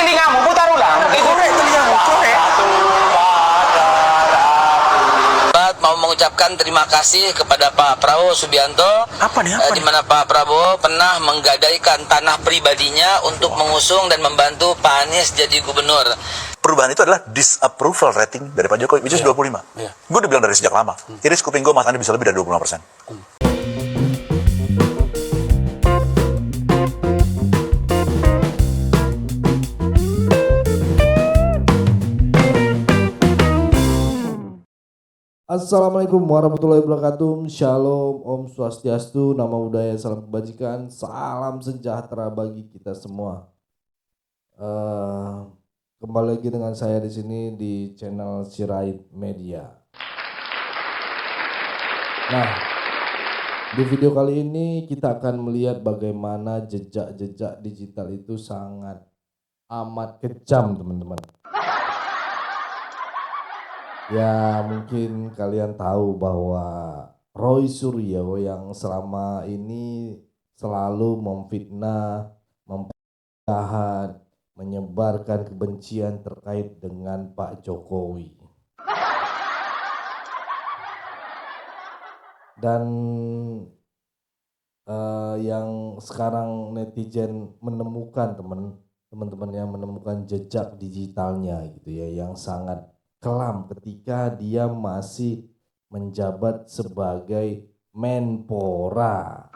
telingamu, putar ulang. Korek telingamu, korek. Mau mengucapkan terima kasih kepada Pak Prabowo Subianto. Apa nih? Di mana Pak Prabowo pernah menggadaikan tanah pribadinya untuk mengusung dan membantu Pak Anies jadi gubernur. Perubahan itu adalah disapproval rating dari Pak Jokowi, which is 25. Gue udah bilang dari sejak lama. Iris kuping gue, Mas Anies bisa lebih dari 25%. Assalamualaikum warahmatullahi wabarakatuh. Shalom, Om Swastiastu, Namo Buddhaya, salam kebajikan, salam sejahtera bagi kita semua. Kembali lagi dengan saya di sini di channel Sirait Media. Nah, di video kali ini kita akan melihat bagaimana jejak-jejak digital itu sangat amat kejam, teman-teman. Ya, mungkin kalian tahu bahwa Roy Suryo yang selama ini selalu memfitnah, mempenjahat, menyebarkan kebencian terkait dengan Pak Jokowi. Dan yang sekarang netizen menemukan teman-teman yang menemukan jejak digitalnya gitu ya, yang sangat kelam ketika dia masih menjabat sebagai Menpora.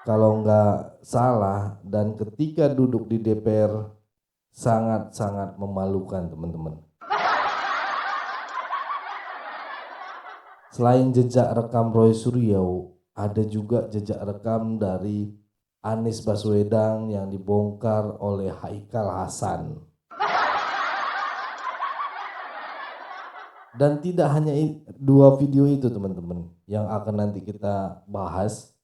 Kalau nggak salah, dan ketika duduk di DPR sangat-sangat memalukan, teman-teman. Selain jejak rekam Roy Suryo, ada juga jejak rekam dari Anies Baswedan yang dibongkar oleh Haikal Hasan. Dan tidak hanya dua video itu, teman-teman, yang akan nanti kita bahas.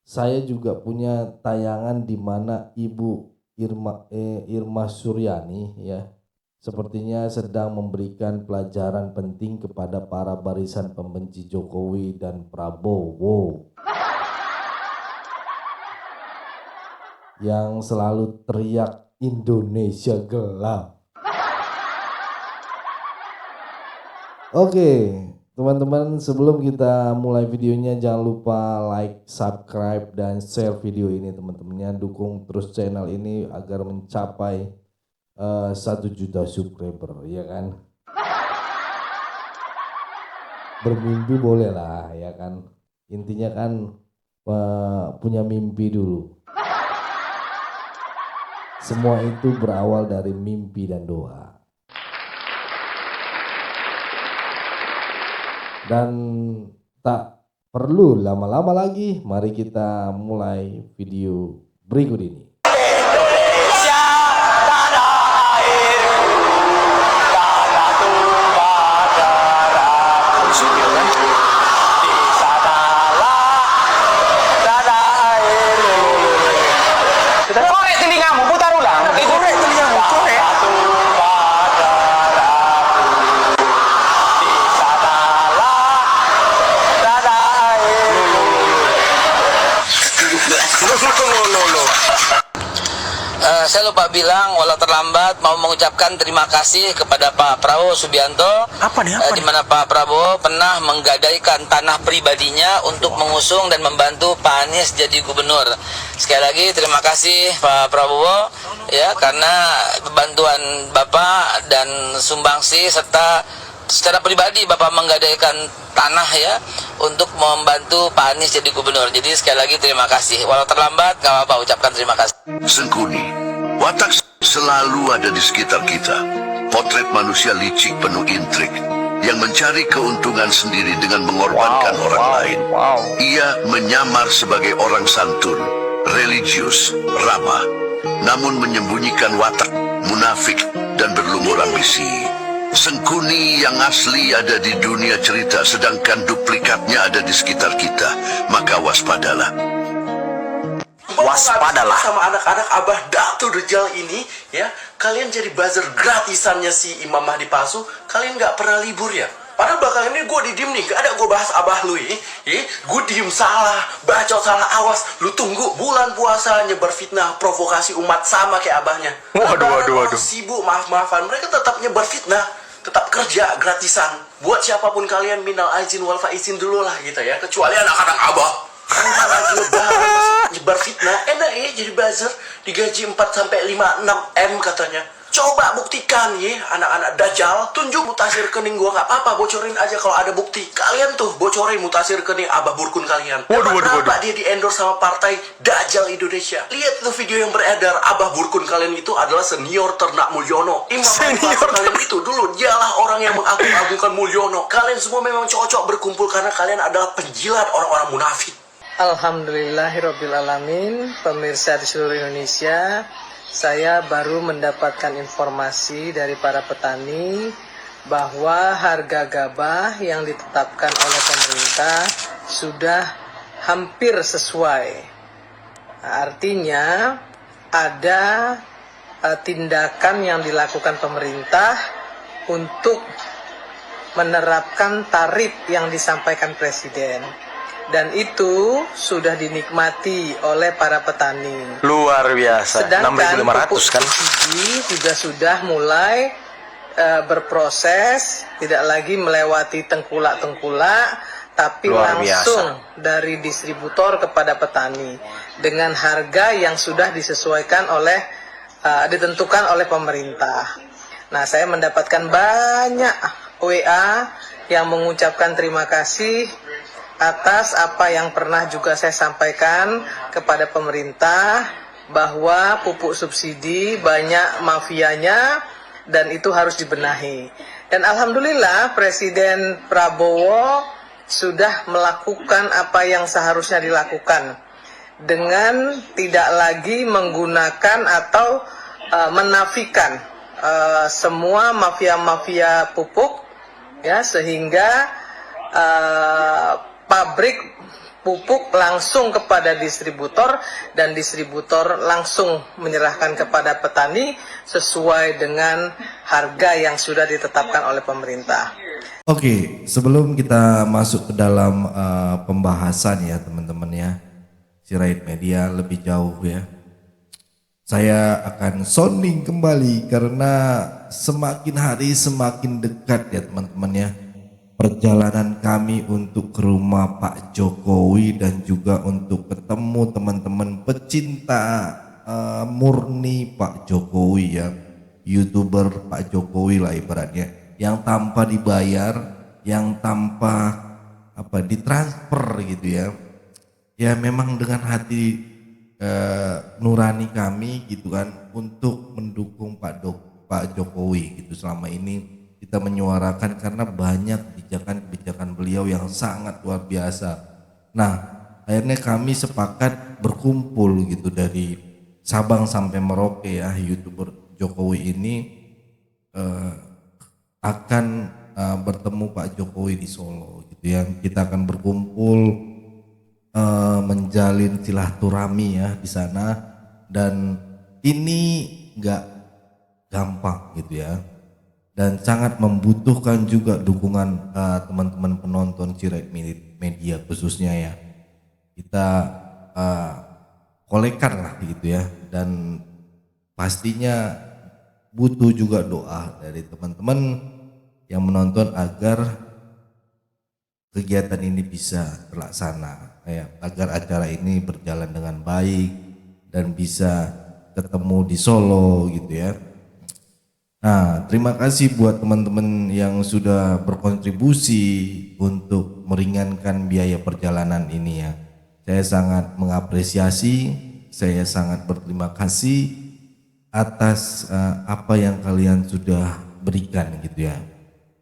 Saya juga punya tayangan di mana Ibu Irma Suryani ya, sepertinya sedang memberikan pelajaran penting kepada para barisan pembenci Jokowi dan Prabowo yang selalu teriak Indonesia gelap. Oke, teman-teman, sebelum kita mulai videonya jangan lupa like, subscribe, dan share video ini, teman-temannya. Dukung terus channel ini agar mencapai 1 juta subscriber, ya kan? Bermimpi boleh lah, ya kan? Intinya kan punya mimpi dulu. Semua itu berawal dari mimpi dan doa. Dan tak perlu lama-lama lagi, mari kita mulai video berikut ini. Indonesia, tanah airku, tanah tumpah darahku. Di sanalah tanah airku. Korek telingamu, putar ulang. Korek telingamu, korek. Saya lupa bilang, walau terlambat, mau mengucapkan terima kasih kepada Pak Prabowo Subianto. Apa nih? Di mana Pak Prabowo pernah menggadaikan tanah pribadinya untuk mengusung dan membantu Pak Anies jadi gubernur. Sekali lagi terima kasih Pak Prabowo ya, karena bantuan Bapak dan sumbangsi serta secara pribadi Bapak menggadaikan tanah ya untuk membantu Pak Anies jadi gubernur. Jadi sekali lagi terima kasih. Walau terlambat, gak apa-apa, ucapkan terima kasih. Sengkuni, watak selalu ada di sekitar kita. Potret manusia licik penuh intrik yang mencari keuntungan sendiri dengan mengorbankan orang lain. Ia menyamar sebagai orang santun, religius, ramah, namun menyembunyikan watak munafik dan berlumur ambisi. Sengkuni yang asli ada di dunia cerita, sedangkan duplikatnya ada di sekitar kita. Maka waspadalah. Waspadalah sama anak-anak Abah Datu Dajjal ini ya. Kalian jadi buzzer gratisannya si Imam Mahdi palsu. Kalian nggak pernah libur ya. Padahal belakangan ini gue didiem nih, gak ada gue bahas abah lu ya. Gue diem salah, bacot salah, awas. Lu tunggu bulan puasa nyebar fitnah, provokasi umat sama kayak abahnya. Waduh. Sibuk, maaf-maafan. Mereka tetap nyebar fitnah, tetap kerja gratisan. Buat siapapun kalian minal aizin wal faizin dulu lah gitu ya. Kecuali anak-anak abah. Karena lagi lebaran masih nyebar fitnah. Enak ya jadi buzzer, digaji 4-5-6 M katanya. Coba buktikan ya, anak-anak dajjal. Tunjuk mutakhir rekening gua, nggak apa-apa, bocorin aja kalau ada bukti. Kalian tuh bocorin mutakhir rekening abah burkun kalian. Kenapa dia di endorse sama partai Dajjal Indonesia? Lihat tuh video yang beredar, abah burkun kalian itu adalah senior ternak Mulyono. Imam kalian itu dulu dialah orang yang mengagung-agungkan Mulyono. Kalian semua memang cocok berkumpul karena kalian adalah penjilat orang-orang munafik. Alhamdulillahirrabbilalamin, pemirsa di seluruh Indonesia, saya baru mendapatkan informasi dari para petani bahwa harga gabah yang ditetapkan oleh pemerintah sudah hampir sesuai. Artinya ada tindakan yang dilakukan pemerintah untuk menerapkan tarif yang disampaikan Presiden. Dan itu sudah dinikmati oleh para petani. Luar biasa. Sedangkan pupuk subsidi juga sudah mulai berproses, tidak lagi melewati tengkulak-tengkulak, tapi langsung dari distributor kepada petani dengan harga yang sudah disesuaikan oleh ditentukan oleh pemerintah. Nah, saya mendapatkan banyak WA yang mengucapkan terima kasih atas apa yang pernah juga saya sampaikan kepada pemerintah, bahwa pupuk subsidi banyak mafianya dan itu harus dibenahi. Dan alhamdulillah Presiden Prabowo sudah melakukan apa yang seharusnya dilakukan dengan tidak lagi menggunakan atau menafikan semua mafia-mafia pupuk ya, sehingga pabrik pupuk langsung kepada distributor dan distributor langsung menyerahkan kepada petani sesuai dengan harga yang sudah ditetapkan oleh pemerintah. Oke, sebelum kita masuk ke dalam pembahasan ya teman-teman ya, Sirait Media lebih jauh ya, saya akan sounding kembali karena semakin hari semakin dekat ya teman-teman ya, perjalanan kami untuk ke rumah Pak Jokowi dan juga untuk ketemu teman-teman pecinta murni Pak Jokowi ya, YouTuber Pak Jokowi lah ibaratnya, yang tanpa dibayar, yang tanpa ditransfer gitu ya. Ya memang dengan hati nurani kami gitu kan untuk mendukung Pak Jokowi gitu. Selama ini kita menyuarakan karena banyak kebijakan-kebijakan beliau yang sangat luar biasa. Nah, akhirnya kami sepakat berkumpul gitu dari Sabang sampai Merauke ya, YouTuber Jokowi ini akan bertemu Pak Jokowi di Solo gitu ya. Kita akan berkumpul menjalin silaturahmi ya di sana, dan ini enggak gampang gitu ya. Dan sangat membutuhkan juga dukungan teman-teman penonton Sirait Media khususnya ya. Kita kolekan lah gitu ya, dan pastinya butuh juga doa dari teman-teman yang menonton agar kegiatan ini bisa terlaksana ya, agar acara ini berjalan dengan baik dan bisa ketemu di Solo gitu ya. Nah, terima kasih buat teman-teman yang sudah berkontribusi untuk meringankan biaya perjalanan ini ya. Saya sangat mengapresiasi, saya sangat berterima kasih atas apa yang kalian sudah berikan gitu ya.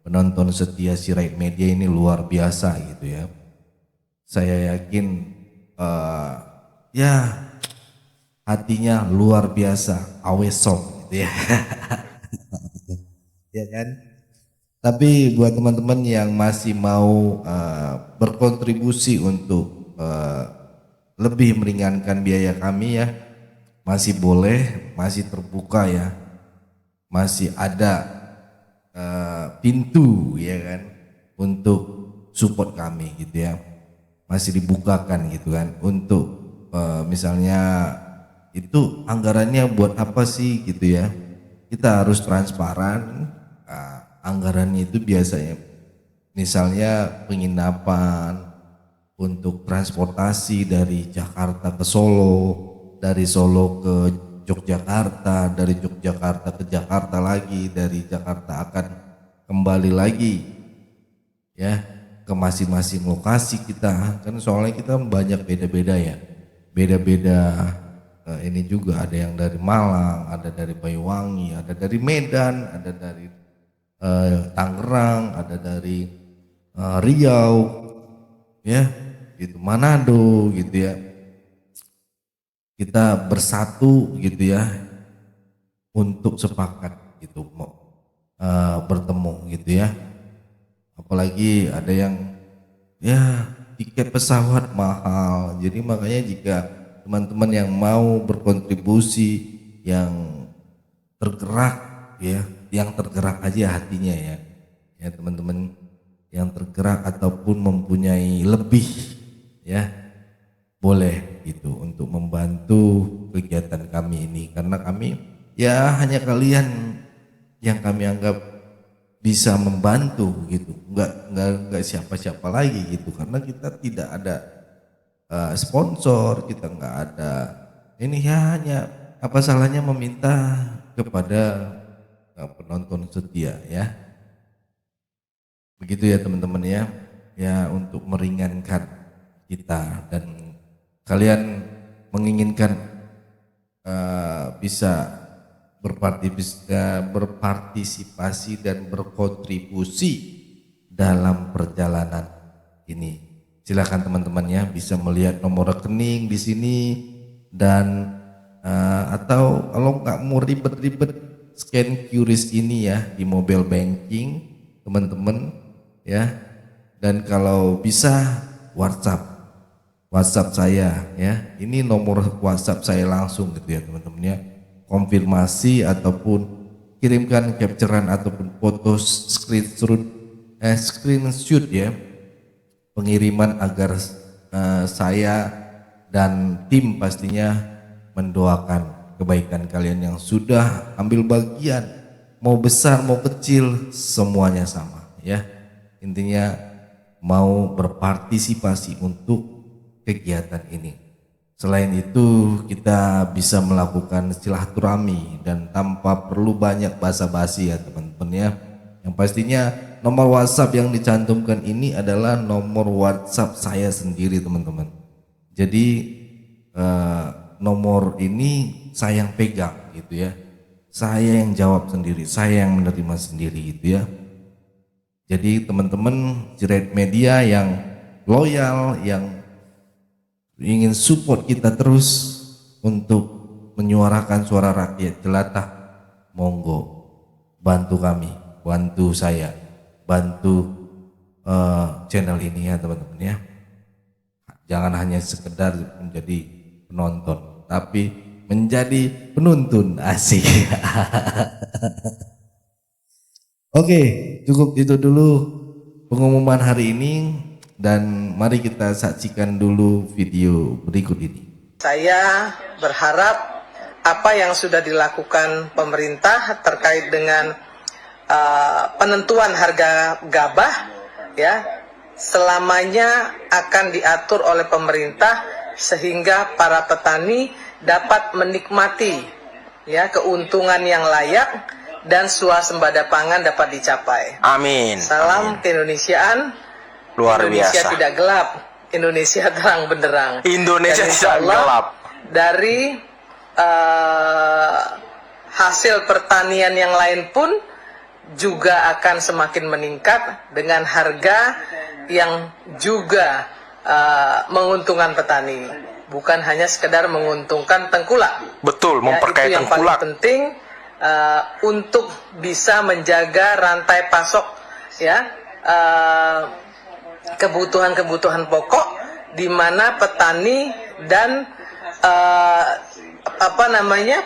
Penonton setia Sirait Media ini luar biasa gitu ya. Saya yakin ya hatinya luar biasa, awesome gitu ya. Ya kan? Tapi buat teman-teman yang masih mau berkontribusi untuk lebih meringankan biaya kami ya, masih boleh, masih terbuka ya, masih ada pintu ya kan. untuk support kami gitu ya, masih dibukakan gitu kan untuk misalnya itu anggarannya buat apa sih gitu ya, kita harus transparan. Anggarannya itu biasanya misalnya penginapan, untuk transportasi dari Jakarta ke Solo, dari Solo ke Yogyakarta, dari Yogyakarta ke Jakarta lagi, dari Jakarta akan kembali lagi ya ke masing-masing lokasi kita, kan soalnya kita banyak beda-beda ya, beda-beda. Ini juga ada yang dari Malang, ada dari Banyuwangi, ada dari Medan, ada dari Tangerang, ada dari Riau ya gitu, Manado gitu ya. Kita bersatu gitu ya untuk sepakat gitu bertemu gitu ya. Apalagi ada yang ya tiket pesawat mahal, jadi makanya jika teman-teman yang mau berkontribusi, yang tergerak ya, yang tergerak aja hatinya ya teman-teman, yang tergerak ataupun mempunyai lebih ya, boleh gitu untuk membantu kegiatan kami ini, karena kami ya hanya kalian yang kami anggap bisa membantu gitu, nggak siapa-siapa lagi gitu, karena kita tidak ada sponsor, kita nggak ada ini ya, hanya apa salahnya meminta kepada penonton setia ya, begitu ya teman-teman ya untuk meringankan kita, dan kalian menginginkan bisa berpartisipasi dan berkontribusi dalam perjalanan ini, silakan teman-teman ya, bisa melihat nomor rekening di sini, dan atau kalau nggak mau ribet-ribet, scan QRIS ini ya di mobile banking teman-teman ya, dan kalau bisa WhatsApp saya ya, ini nomor WhatsApp saya langsung gitu ya teman-teman ya, konfirmasi ataupun kirimkan capturean ataupun foto screenshot ya, pengiriman agar saya dan tim pastinya mendoakan kebaikan kalian yang sudah ambil bagian, mau besar mau kecil semuanya sama ya, intinya mau berpartisipasi untuk kegiatan ini. Selain itu kita bisa melakukan silaturahmi dan tanpa perlu banyak basa-basi ya teman-teman ya. Yang pastinya nomor WhatsApp yang dicantumkan ini adalah nomor WhatsApp saya sendiri teman-teman. Jadi nomor ini saya yang pegang gitu ya. Saya yang jawab sendiri, saya yang menerima sendiri gitu ya. Jadi teman-teman Jerat Media yang loyal, yang ingin support kita terus untuk menyuarakan suara rakyat jelantah, monggo bantu kami, bantu saya, bantu channel ini ya teman-teman ya. Jangan hanya sekedar menjadi penonton, tapi menjadi penuntun, asik. Oke, cukup itu dulu pengumuman hari ini. Dan mari kita saksikan dulu video berikut ini. Saya berharap apa yang sudah dilakukan pemerintah terkait dengan penentuan harga gabah ya, selamanya akan diatur oleh pemerintah sehingga para petani dapat menikmati ya keuntungan yang layak dan swasembada pangan dapat dicapai. Amin. Salam keindonesiaan. Luar Indonesia biasa. tidak gelap, Indonesia terang benderang. Indonesia Dan tidak insyaallah gelap. Dari hasil pertanian yang lain pun juga akan semakin meningkat dengan harga yang juga menguntungkan petani, bukan hanya sekedar menguntungkan tengkulak. Betul, memperkaya itu yang tengkulak. paling penting untuk bisa menjaga rantai pasok ya, kebutuhan-kebutuhan pokok di mana petani dan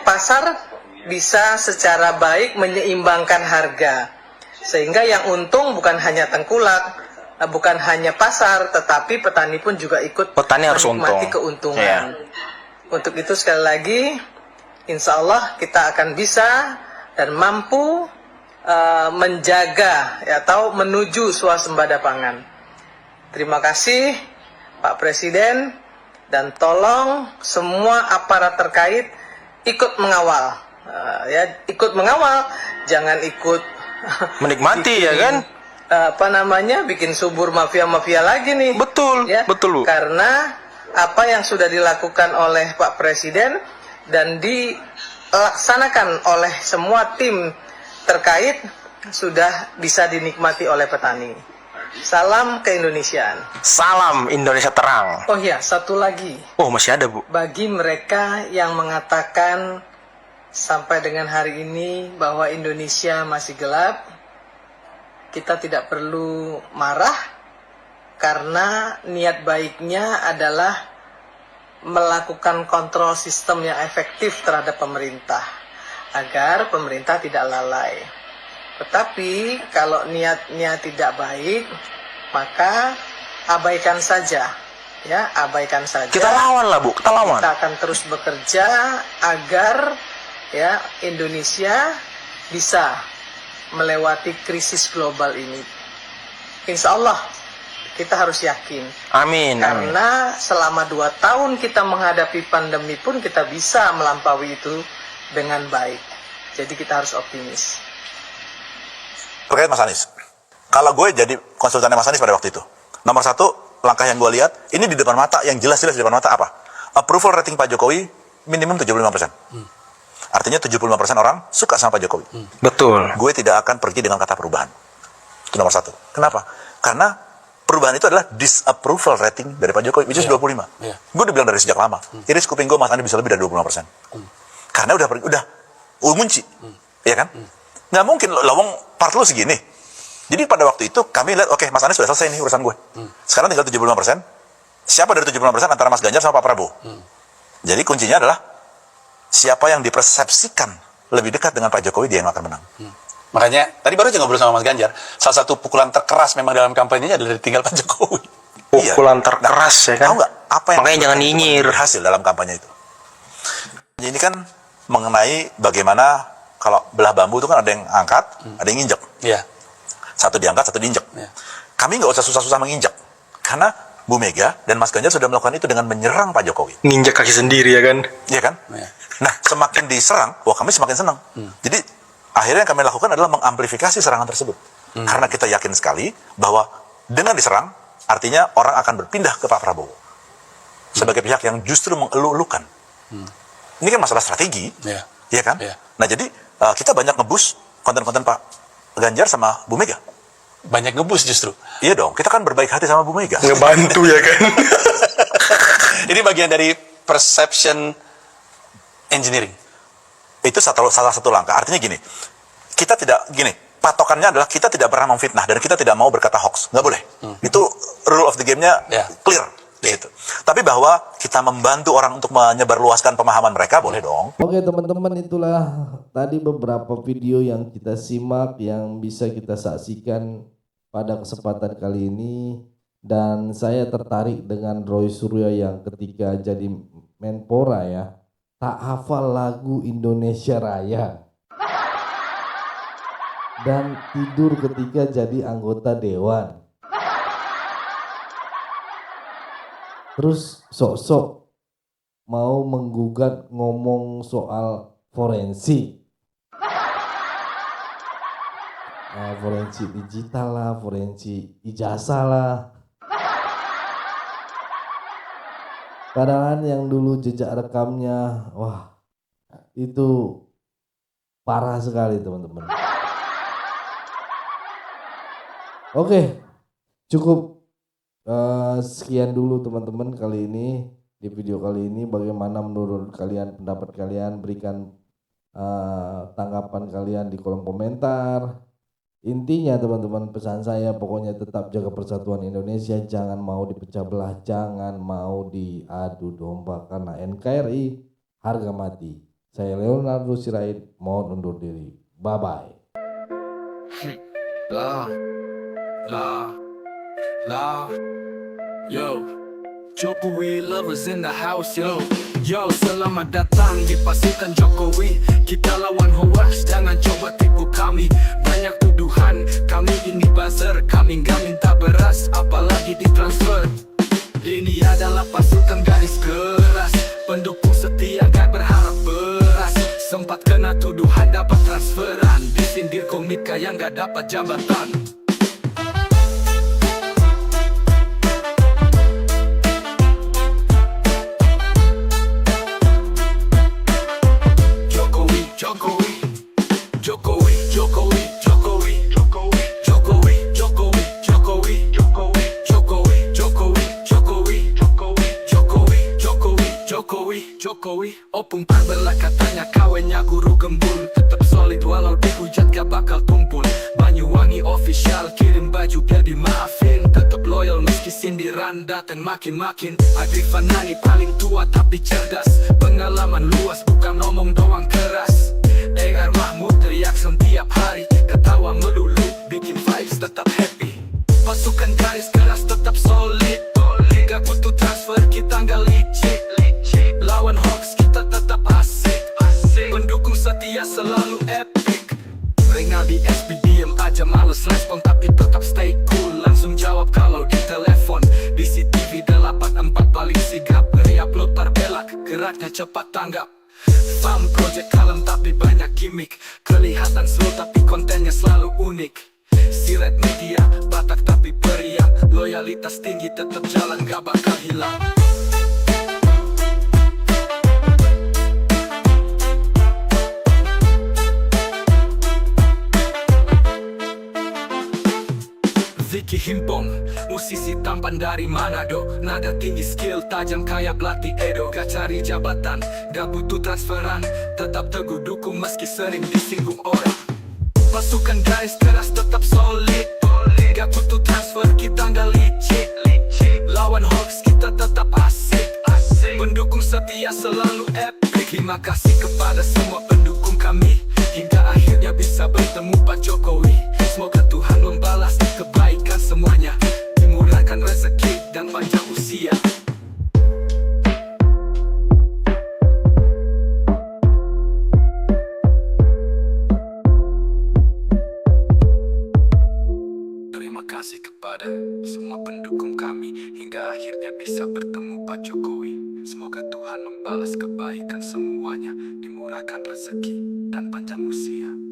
pasar bisa secara baik menyeimbangkan harga, sehingga yang untung bukan hanya tengkulak bukan hanya pasar, tetapi petani pun juga ikut Petani harus menikmati untung. keuntungan. Untuk itu sekali lagi, insya Allah kita akan bisa dan mampu menjaga atau menuju swasembada pangan. Terima kasih Pak Presiden, dan tolong semua aparat terkait ikut mengawal, ikut mengawal, jangan ikut Menikmati ya kan? bikin subur mafia-mafia lagi nih. Betul, betul, Bu. Karena apa yang sudah dilakukan oleh Pak Presiden dan dilaksanakan oleh semua tim terkait sudah bisa dinikmati oleh petani. Salam keindonesiaan. Salam Indonesia terang. Oh ya, satu lagi. Oh, masih ada, Bu. Bagi mereka yang mengatakan sampai dengan hari ini bahwa Indonesia masih gelap, kita tidak perlu marah karena niat baiknya adalah melakukan kontrol sistem yang efektif terhadap pemerintah agar pemerintah tidak lalai. Tetapi kalau niatnya tidak baik, maka abaikan saja, ya, abaikan saja. Kita lawan lah, Bu. Kita lawan. Kita akan terus bekerja agar ya Indonesia bisa melewati krisis global ini. Insya Allah kita harus yakin. Amin. Amin. Karena selama 2 tahun kita menghadapi pandemi pun kita bisa melampaui itu dengan baik. Jadi kita harus optimis. Terkait Mas Anies, kalau gue jadi konsultannya Mas Anies pada waktu itu, nomor 1, langkah yang gue lihat, ini di depan mata, yang jelas-jelas di depan mata apa? Approval rating Pak Jokowi minimum 75%. Artinya 75% orang suka sama Pak Jokowi. Betul. Gue tidak akan pergi dengan kata perubahan. Itu nomor 1. Kenapa? Karena perubahan itu adalah disapproval rating dari Pak Jokowi, which is 25. Gue udah bilang dari sejak lama, iris kuping gue Mas Anies bisa lebih dari 25%. Karena udah munci, ya kan? Nggak mungkin, lawang part lu segini. Jadi pada waktu itu kami lihat, oke, Mas Anies sudah selesai nih urusan gue. Sekarang tinggal 75%. Siapa dari 75% antara Mas Ganjar sama Pak Prabowo? Jadi kuncinya adalah siapa yang dipersepsikan lebih dekat dengan Pak Jokowi, dia yang akan menang. Makanya, tadi baru aja ngobrol sama Mas Ganjar, salah satu pukulan terkeras memang dalam kampanyenya adalah ditinggal Pak Jokowi. Pukulan terkeras ya kan? Tahu nggak apa yang Makanya jangan nyinyir. berhasil dalam kampanye itu? Ini kan mengenai bagaimana kalau belah bambu itu kan ada yang angkat, ada yang injek. Iya. Satu diangkat, satu diinjek. Kami nggak usah susah-susah menginjek. Karena Bu Mega dan Mas Ganjar sudah melakukan itu dengan menyerang Pak Jokowi. Nginjek kaki sendiri ya kan? Iya kan? Iya. Nah, semakin diserang, wah kami semakin senang. Jadi, akhirnya yang kami lakukan adalah mengamplifikasi serangan tersebut. Karena kita yakin sekali bahwa dengan diserang, artinya orang akan berpindah ke Pak Prabowo. Sebagai pihak yang justru mengeluh-elukan. Ini kan masalah strategi. Iya kan? Nah, jadi kita banyak ngebus konten-konten Pak Ganjar sama Bu Mega. Banyak ngebus justru. Iya dong, kita kan berbaik hati sama Bu Mega. Ngebantu ya kan? Ini bagian dari perception engineering. Itu salah satu langkah. Artinya gini, patokannya adalah kita tidak pernah memfitnah dan kita tidak mau berkata hoax. Nggak boleh. Itu rule of the game-nya clear. Gitu. Tapi bahwa kita membantu orang untuk menyebarluaskan pemahaman mereka, boleh dong. Oke teman-teman, itulah tadi beberapa video yang kita simak, yang bisa kita saksikan pada kesempatan kali ini. Dan saya tertarik dengan Roy Suryo yang ketika jadi Menpora ya, tak hafal lagu Indonesia Raya. Dan tidur ketika jadi anggota dewan. Terus sok-sok mau menggugat ngomong soal forensik. Forensik digital lah, forensik ijazah lah. Padahal yang dulu jejak rekamnya, wah itu parah sekali teman-teman. Oke, cukup. Sekian dulu teman-teman kali ini, di video kali ini. Bagaimana menurut kalian, pendapat kalian, berikan tanggapan kalian di kolom komentar. Intinya teman-teman, pesan saya pokoknya tetap jaga persatuan Indonesia, jangan mau dipecah belah, jangan mau diadu domba, karena NKRI harga mati. Saya Leonardo Sirait, mohon undur diri. Bye bye. loud. Yo, Jokowi lovers in the house, yo. Yo, selamat datang di pasukan Jokowi. Kita lawan hoax, jangan coba tipu kami. Banyak tuduhan, kami ini buzzer. Kami gak minta beras, apalagi ditransfer. Ini adalah pasukan garis keras, pendukung setia gak berharap beras. Sempat kena tuduhan dapat transferan, disindir komika yang gak dapat jabatan. Jokowi, Jokowi, Jokowi, Jokowi, Jokowi, Jokowi, Jokowi, Jokowi, Jokowi, Jokowi, Jokowi, Jokowi, Jokowi, Jokowi, Jokowi, Jokowi, Jokowi, Jokowi. Opung Parbela katanya kawennya guru gembul. Tetap solid walau dihujat gak bakal tumpul. Banyuwangi official kirim baju biar dimaafin. Tetap loyal meski sindiran datang makin-makin. Adri Fanani paling tua tapi cerdas. Pengalaman luas bukan ngomong doang keras. Egar Mahmud teriak setiap hari. Ketawa melulu bikin vibes tetap happy. Pasukan garis keras tetap solid. Gak butuh transfer kita gak licik. Lawan hoax kita tetap asik. Pendukung setia selalu epic. Rinaldi SB diem aja males respon tapi tetap stay cool. Langsung jawab kalau di telepon. Di CTV 84 paling sigap. Re-upload Parbela geraknya cepat tanggap. Farm project kalem tapi banyak gimmick. Kelihatan slow tapi kontennya selalu unik. Siret media Batak tapi periang. Loyalitas tinggi tetap jalan gak bakal hilang. Vicky Himpong, musisi tampan dari Manado. Nada tinggi, skill tajam kayak belati Edo. Gak cari jabatan, gak butuh transferan. Tetap teguh dukung meski sering disinggung orang. Pasukan garis keras tetap solid. Gak butuh transfer, kita gak licik. Lawan hoax kita tetap asik. Pendukung setia selalu epic. Terima kasih kepada semua pendukung kami. Hingga akhirnya bisa bertemu Pak Jokowi. Semoga Tuhan membalas kebaikan semuanya, dimurahkan rezeki dan panjang usia. Terima kasih kepada semua pendukung kami. Hingga akhirnya bisa bertemu Pak Jokowi. Semoga Tuhan membalas kebaikan semuanya, dimurahkan rezeki dan panjang usia.